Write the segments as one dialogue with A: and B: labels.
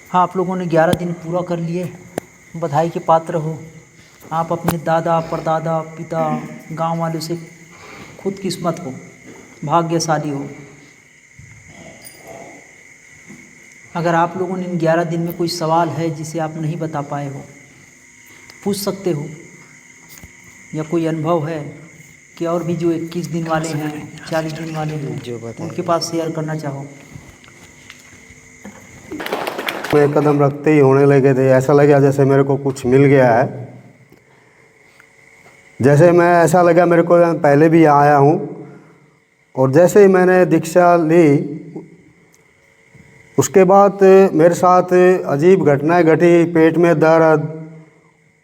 A: आप लोगों ने 11 दिन पूरा कर लिए, बधाई के पात्र हो। आप अपने दादा परदादा पिता गांव वालों से खुद किस्मत हो, भाग्यशाली हो। अगर आप लोगों ने इन 11 दिन में कोई सवाल है जिसे आप नहीं बता पाए हो, पूछ सकते हो, या कोई अनुभव है कि और भी जो 21 दिन वाले हैं 40 दिन वाले हैं उनके पास शेयर करना चाहो।
B: मैं कदम रखते ही होने लगे थे, ऐसा लगा जैसे मेरे को कुछ मिल गया है। जैसे मैं ऐसा लगा मेरे को पहले भी आया हूँ, और जैसे ही मैंने दीक्षा ली उसके बाद मेरे साथ अजीब घटनाएं घटी। पेट में दर्द,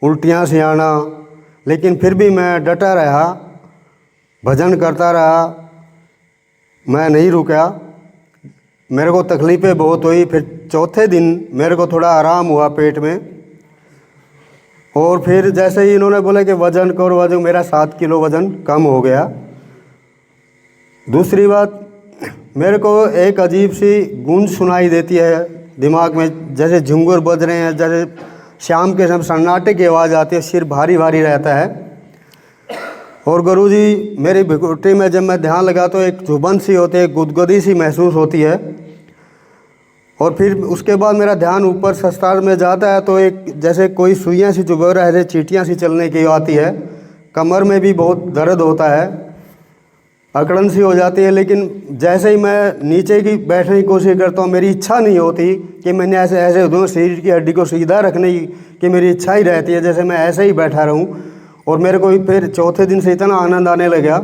B: उल्टियाँ सी आना, लेकिन फिर भी मैं डटा रहा, भजन करता रहा, मैं नहीं रुका। मेरे को तकलीफ़ें बहुत हुई। फिर चौथे दिन मेरे को थोड़ा आराम हुआ पेट में, और फिर जैसे ही इन्होंने बोला कि वज़न करो, वज़न मेरा 7 किलो वज़न कम हो गया। दूसरी बात, मेरे को एक अजीब सी गूंज सुनाई देती है दिमाग में, जैसे झुंगुर बज रहे हैं, जैसे शाम के समय सन्नाटे की आवाज़ आती है, सिर भारी भारी रहता है। और गुरुजी मेरी भिकुटी में जब मैं ध्यान लगा तो एक चुभन सी होती है, गुदगुदी सी महसूस होती है। और फिर उसके बाद मेरा ध्यान ऊपर सस्तार में जाता है तो एक जैसे कोई सुइयाँ सी चुभ रहा है, चींटियाँ सी चलने की आती है। कमर में भी बहुत दर्द होता है, अकड़न सी हो जाती है। लेकिन जैसे ही मैं नीचे की बैठने की कोशिश करता हूँ, मेरी इच्छा नहीं होती कि मैंने ऐसे ऐसे दूँ, शरीर की हड्डी को सीधा रखने की मेरी इच्छा ही रहती है जैसे मैं ऐसे ही बैठा रहूँ। और मेरे को फिर चौथे दिन से इतना आनंद आने लगा,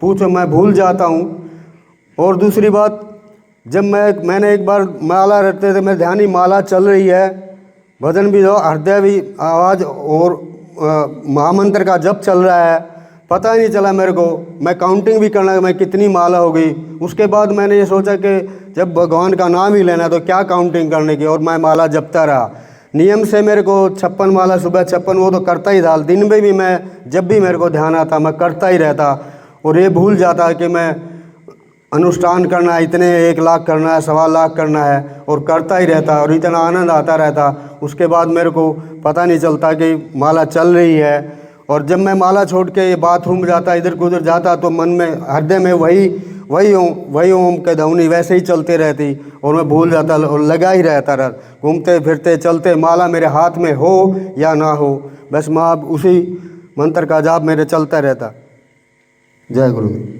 B: पूछो, मैं भूल जाता हूँ। और दूसरी बात, जब मैंने एक बार माला रटते थे, मैं ध्यान ही माला चल रही है, भजन भी हो, हृदय भी आवाज़ और महामंत्र का जप चल रहा है, पता ही नहीं चला मेरे को। मैं काउंटिंग भी करना मैं कितनी माला हो गई। उसके बाद मैंने ये सोचा कि जब भगवान का नाम ही लेना तो क्या काउंटिंग करने की, और मैं माला जपता रहा नियम से। मेरे को 56 माला सुबह 56 वो तो करता ही था। दिन में भी मैं जब भी मेरे को ध्यान आता मैं करता ही रहता, और ये भूल जाता कि मैं अनुष्ठान करना है, इतने 1 लाख करना है, 1.25 लाख करना है, और करता ही रहता, और इतना आनंद आता रहता। उसके बाद मेरे को पता नहीं चलता कि माला चल रही है। और जब मैं माला छोड़ के ये बाथरूम जाता, इधर उधर जाता, तो मन में हृदय में वही ओम के ध्वनि वैसे ही चलते रहती, और मैं भूल जाता और लगा ही रहता रहा। घूमते फिरते चलते, माला मेरे हाथ में हो या ना हो, बस माँ उसी मंत्र का जाप मेरे चलता रहता। जय गुरुदेव।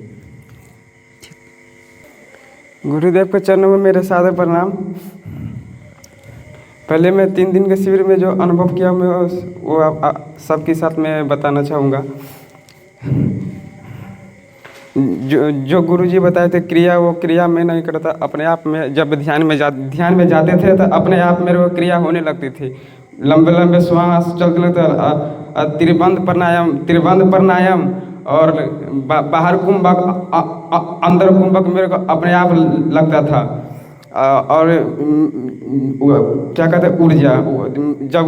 C: गुरुदेव के चरणों में मेरे सादर प्रणाम। पहले मैं 3 दिन के शिविर में जो अनुभव किया मैं वो सबके साथ में बताना चाहूँगा। जो गुरुजी बताए थे क्रिया, वो क्रिया मैं नहीं करता, अपने आप में जब ध्यान में जाते थे तो अपने आप मेरे को क्रिया होने लगती थी। लंबे लंबे श्वास चलते लगते, त्रिबंध प्राणायाम और बाहर कुंभक अंदर कुंभक मेरे को अपने आप लगता था। और क्या कहते हैं, ऊर्जा, जब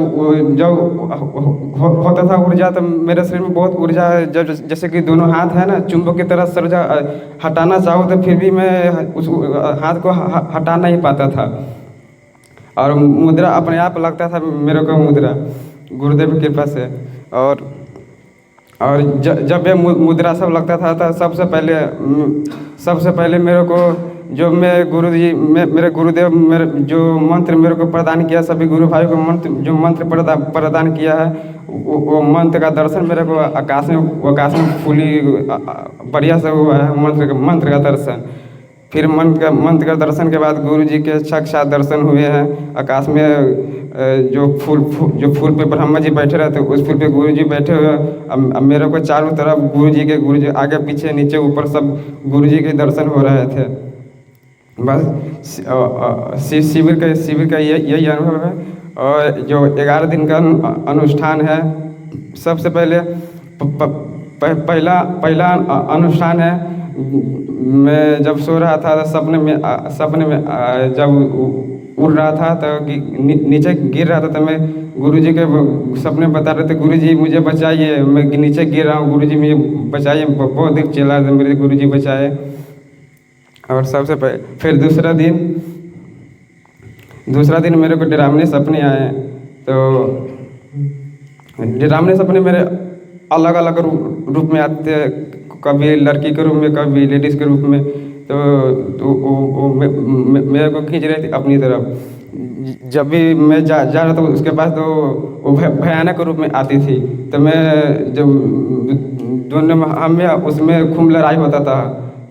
C: होता था ऊर्जा, तो मेरे शरीर में बहुत ऊर्जा है। जब जैसे कि दोनों हाथ है ना, चुंबक की तरह सर हटाना चाहो तो फिर भी मैं उस हाथ को हटा नहीं पाता था। और मुद्रा अपने आप लगता था मेरे को, मुद्रा गुरुदेव की कृपा से। और जब ये मुद्रा सब लगता था तो सबसे पहले मेरे को जो मेरे गुरुदेव मेरे जो मंत्र मेरे को प्रदान किया, सभी गुरु भाई को जो मंत्र प्रदान किया है, वो मंत्र का दर्शन मेरे को आकाश में फूली बढ़िया से हुआ है मंत्र का दर्शन। फिर मंत्र का दर्शन के बाद गुरुजी के साक्षात दर्शन हुए हैं आकाश में। जो फूल पे ब्रह्मा जी बैठे रहते, उस फूल पे गुरुजी बैठे हुए। अब मेरे को चारों तरफ गुरुजी आगे पीछे नीचे ऊपर सब गुरुजी के दर्शन हो रहे थे। बस शिविर का यही अनुभव है। और जो 11 दिन का अनुष्ठान है, सबसे पहले पहला अनुष्ठान है, मैं जब सो रहा था तो सपने में जब उड़ रहा था तो नीचे गिर रहा था, तो मैं गुरुजी के सपने बता रहे थे, गुरुजी मुझे बचाइए, मैं नीचे गिर रहा हूँ, गुरुजी मुझे बचाइए। बहुत दिख चिल्ला रहे थे, मेरे गुरुजी बचाए। और सबसे फिर दूसरा दिन दूसरा दिन मेरे को डरावने सपने आए, तो डरावने सपने मेरे अलग अलग रूप में आते हैं, कभी लड़की के रूप में, कभी लेडीज़ के रूप में। तो वो मेरे को खींच रही थी अपनी तरफ। जब भी मैं जा रहा था उसके पास, तो वो भयानक रूप में आती थी। तो मैं जब दोनों हमें उसमें खूब लड़ाई होता था,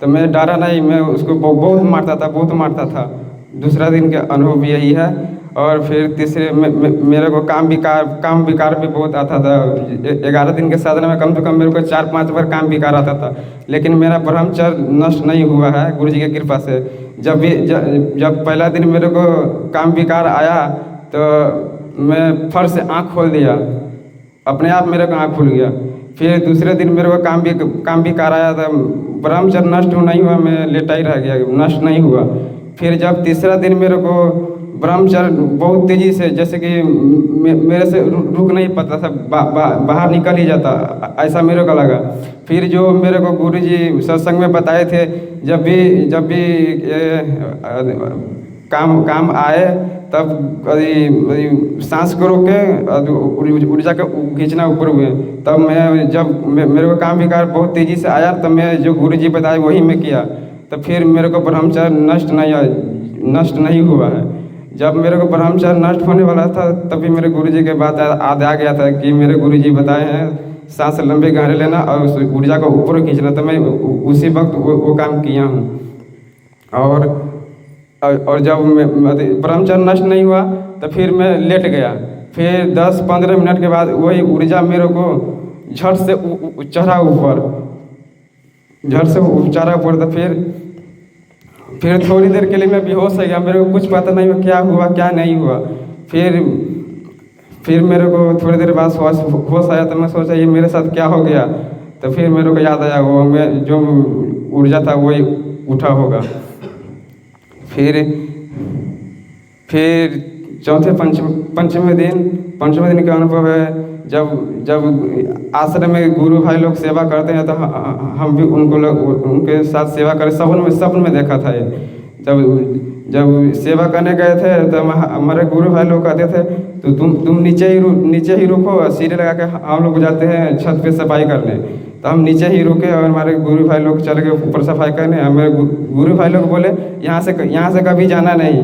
C: तो मैं डरा नहीं, मैं उसको बहुत मारता था। दूसरा दिन का अनुभव यही है। और फिर तीसरे मेरे को काम विकार भी बहुत आता था। 11 दिन के साधना में कम से कम मेरे को 4-5 बार काम विकार आता था, लेकिन मेरा ब्रह्मचर्य नष्ट नहीं हुआ है गुरु जी की कृपा से। जब पहला दिन मेरे को काम विकार आया, तो मैं फट से आँख खोल दिया, अपने आप मेरे को आँख खुल गया। फिर दूसरे दिन मेरे को काम विकार आया था, ब्रह्मचर्य नष्ट नहीं हुआ, मैं लेटा ही रह गया, नष्ट नहीं हुआ। फिर जब तीसरा दिन मेरे को ब्रह्मचर्य बहुत तेज़ी से, जैसे कि मेरे से रुक नहीं पाता था, बाहर निकल ही जाता, ऐसा मेरे को लगा। फिर जो मेरे को गुरुजी सत्संग में बताए थे, जब भी काम आए, तब सांस को रोक के ऊर्जा के खींचना ऊपर हुए। तब जब मेरे को काम विकार बहुत तेज़ी से आया, तब मैं जो गुरुजी बताए वही मैं किया। तो फिर मेरे को ब्रह्मचर्य नष्ट नहीं हुआ है। जब मेरे को ब्रह्मचर्य नष्ट होने वाला था, तभी मेरे गुरुजी के बात आ गया था कि मेरे गुरुजी बताए हैं सांस लंबे गहरे लेना और उस ऊर्जा को ऊपर खींचना। तो मैं उसी वक्त वो काम किया हूँ। और जब ब्रह्मचर्य नष्ट नहीं हुआ, तो फिर मैं लेट गया। फिर 10-15 मिनट के बाद वही ऊर्जा मेरे को झट से चढ़ा ऊपर। तो फिर थोड़ी देर के लिए मैं बेहोश हो गया, मेरे को कुछ पता नहीं हुआ क्या हुआ क्या नहीं हुआ। फिर मेरे को थोड़ी देर बाद होश आया, तो मैं सोचा ये मेरे साथ क्या हो गया। तो फिर मेरे को याद आया वो मैं जो ऊर्जा था वही उठा होगा। फिर चौथे पंचवें दिन का अनुभव है, जब आश्रम में गुरु भाई लोग सेवा करते हैं, तो हम भी उनके साथ सेवा करें। सपन में देखा था ये। जब सेवा करने गए थे, तो हमारे गुरु भाई लोग कहते थे तो तुम नीचे ही रुको, सीढ़ी लगा के हम लोग जाते हैं छत पे सफाई करने। तो हम नीचे ही रुके और हमारे गुरु भाई लोग चल गए ऊपर सफाई करने। हमारे गुरु भाई लोग बोले यहाँ से कभी जाना नहीं,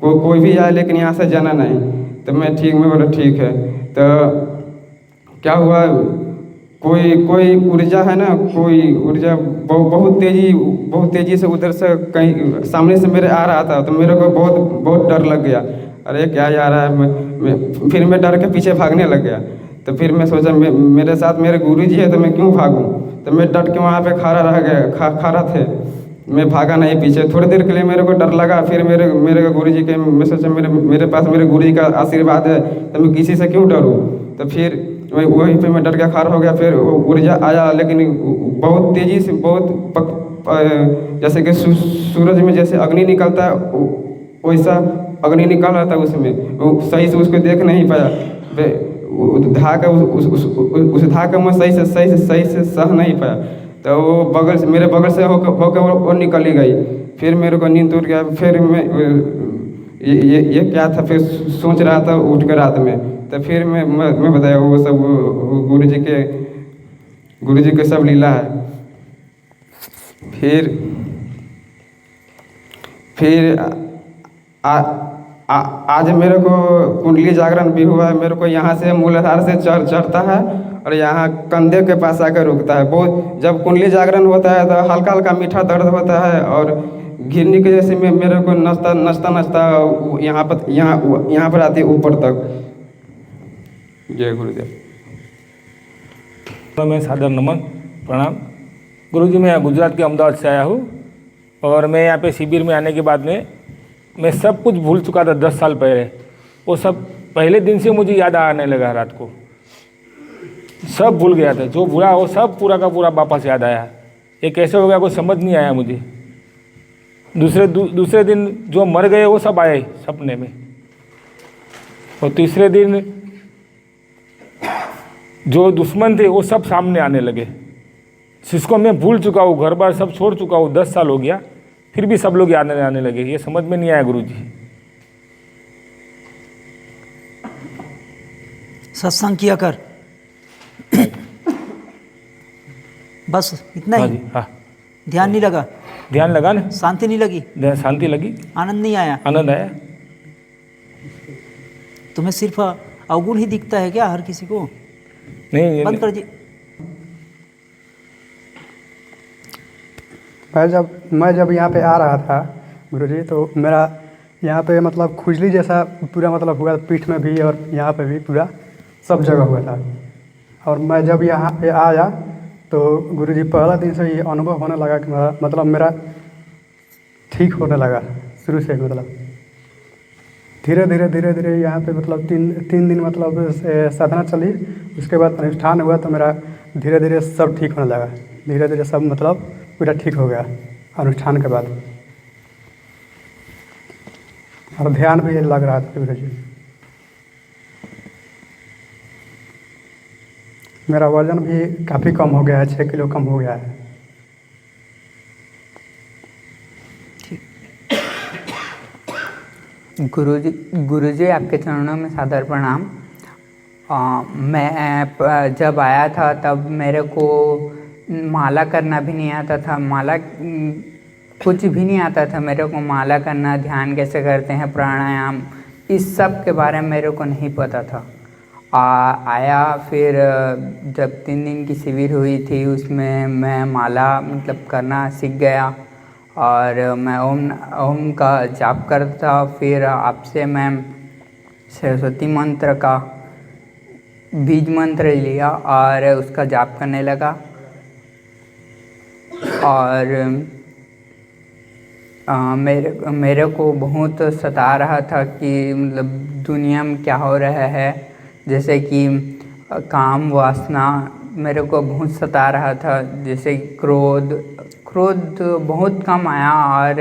C: कोई भी आए लेकिन यहाँ से जाना नहीं। तो मैं बोला ठीक है। तो क्या हुआ, कोई ऊर्जा है ना, कोई ऊर्जा बहुत तेजी से उधर से कहीं सामने से मेरे आ रहा था। तो मेरे को बहुत डर लग गया, अरे क्या आ रहा है। फिर मैं डर के पीछे भागने लग गया। तो फिर मैं सोचा मेरे साथ मेरे गुरुजी है, तो मैं क्यों भागूं। तो मैं डट के वहाँ पे खड़ा थे, मैं भागा नहीं पीछे। थोड़ी देर के लिए मेरे को डर लगा। फिर मेरे गुरुजी के मैं सोचा मेरे पास मेरे गुरुजी का आशीर्वाद है, तो मैं किसी से क्यों डरूं। तो फिर वहीं पे मैं डर के खड़ा हो गया। फिर ऊर्जा आया, लेकिन बहुत तेज़ी से, जैसे कि सूरज में जैसे अग्नि निकलता है, वैसा अग्नि निकल रहा था उसमें। सही से उसको देख नहीं पाया, उस धागा में सही से सह नहीं पाया। तो वो मेरे बगल से होकर वो निकल ही गई। फिर मेरे को नींद टूट गया। फिर मैं ये क्या था, फिर सोच रहा था उठ कर रात में। तो फिर मैं बताया वो सब गुरुजी के सब लीला है। फिर आज मेरे को कुंडली जागरण भी हुआ है। मेरे को यहाँ से मूलाधार से चढ़ता है और यहाँ कंधे के पास आकर रुकता है। बहुत जब कुंडली जागरण होता है तो हल्का हल्का मीठा दर्द होता है, और घिरनी के जैसे मेरे को नचता यहाँ पर आती ऊपर तक। जय गुरुदेव।
D: मैं सादर नमन प्रणाम। गुरुजी, मैं गुजरात के अहमदाबाद से आया हूँ, और मैं यहाँ पे शिविर में आने के बाद में मैं सब कुछ भूल चुका था 10 साल पहले। वो सब पहले दिन से मुझे याद आने लगा, रात को सब भूल गया था। जो बुरा वो सब पूरा का पूरा वापस याद आया। ये कैसे हो गया कोई समझ नहीं आया मुझे। दूसरे दिन जो मर गए वो सब आए सपने में, और तीसरे दिन जो दुश्मन थे वो सब सामने आने लगे, जिसको मैं भूल चुका हूँ, घर बार सब छोड़ चुका हूँ, 10 साल हो गया, फिर भी सब लोग याद आने लगे। ये समझ में नहीं आया गुरुजी।
A: सत्संग किया कर। बस इतना
D: हाँ
A: ही?
D: जी, हाँ।
A: ध्यान नहीं लगा?
D: ध्यान लगा ना,
A: शांति नहीं लगी?
D: शांति लगी,
A: आनंद नहीं आया?
D: आनंद आया।
A: तुम्हें सिर्फ अवगुण ही दिखता है क्या हर किसी को?
D: नहीं,
A: बंद कर जी।
E: मैं जब यहाँ पे आ रहा था गुरुजी, तो मेरा यहाँ पे मतलब खुजली जैसा पूरा मतलब हुआ, पीठ में भी और यहाँ पे भी पूरा सब जगह हुआ था। और मैं जब यहाँ पे आया तो गुरुजी पहला दिन से ये अनुभव होने लगा कि मेरा ठीक होने लगा शुरू से। मतलब धीरे धीरे यहाँ पे मतलब तीन दिन मतलब साधना चली, उसके बाद अनुष्ठान हुआ तो मेरा धीरे धीरे सब ठीक होने लगा। धीरे धीरे सब मतलब पूरा ठीक हो गया अनुष्ठान के बाद, और ध्यान भी लग रहा था गुरु जी। मेरा वजन भी काफ़ी कम हो गया है, 6 किलो कम हो गया है।
F: गुरुजी आपके चरणों में सादर प्रणाम। मैं जब आया था तब मेरे को माला करना भी नहीं आता था, कुछ भी नहीं आता था मेरे को। माला करना, ध्यान कैसे करते हैं, प्राणायाम, इस सब के बारे में मेरे को नहीं पता था। आया फिर जब 3 दिन की शिविर हुई थी उसमें मैं माला मतलब करना सीख गया, और मैं ओम का जाप करता। फिर आपसे मैं सरस्वती मंत्र का बीज मंत्र लिया और उसका जाप करने लगा। और मेरे को बहुत सता रहा था कि मतलब दुनिया में क्या हो रहा है, जैसे कि काम वासना मेरे को बहुत सता रहा था। जैसे क्रोध बहुत कम आया, और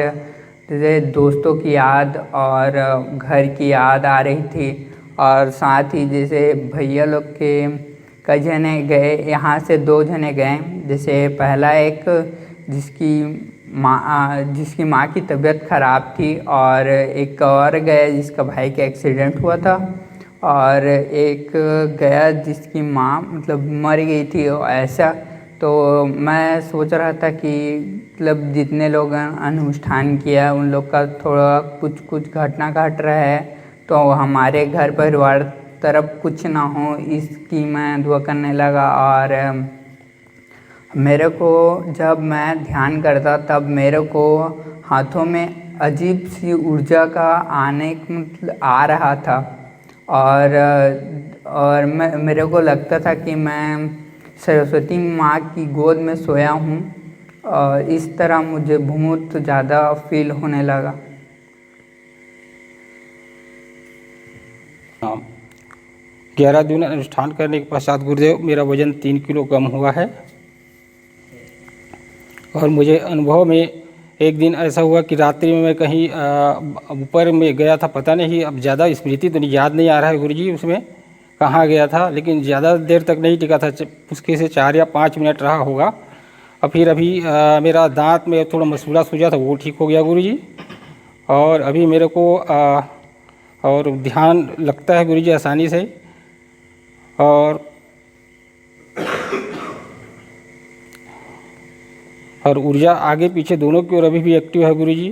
F: जैसे दोस्तों की याद और घर की याद आ रही थी। और साथ ही जैसे भैया लोग के कई जने गए, यहाँ से 2 जने गए। जैसे पहला एक जिसकी माँ की तबीयत ख़राब थी, और एक और गया जिसका भाई का एक्सीडेंट हुआ था, और एक गया जिसकी माँ मतलब मर गई थी ऐसा। तो मैं सोच रहा था कि मतलब जितने लोग अनुष्ठान किया उन लोग का थोड़ा कुछ घटना घट रहा है, तो हमारे घर परिवार तरफ कुछ ना हो इसकी मैं दुआ करने लगा। और मेरे को जब मैं ध्यान करता तब मेरे को हाथों में अजीब सी ऊर्जा का आने मतलब आ रहा था, और मेरे को लगता था कि मैं सरस्वती माँ की गोद में सोया हूँ, और इस तरह मुझे बहुत ज़्यादा फील होने लगा।
G: 11 दिन अनुष्ठान करने के पश्चात गुरुदेव मेरा वजन 3 किलो कम हुआ है। और मुझे अनुभव में एक दिन ऐसा हुआ कि रात्रि में मैं कहीं ऊपर में गया था, पता नहीं, अब ज़्यादा स्मृति तो याद नहीं आ रहा है गुरुजी उसमें कहाँ गया था, लेकिन ज़्यादा देर तक नहीं टिका था, मुश्किल से 4 या 5 मिनट रहा होगा। और फिर अभी मेरा दांत में थोड़ा मसूड़ा सूजा था, वो ठीक हो गया गुरुजी। और अभी मेरे को और ध्यान लगता है गुरुजी आसानी से, और ऊर्जा आगे पीछे दोनों की ओर अभी भी एक्टिव है गुरुजी।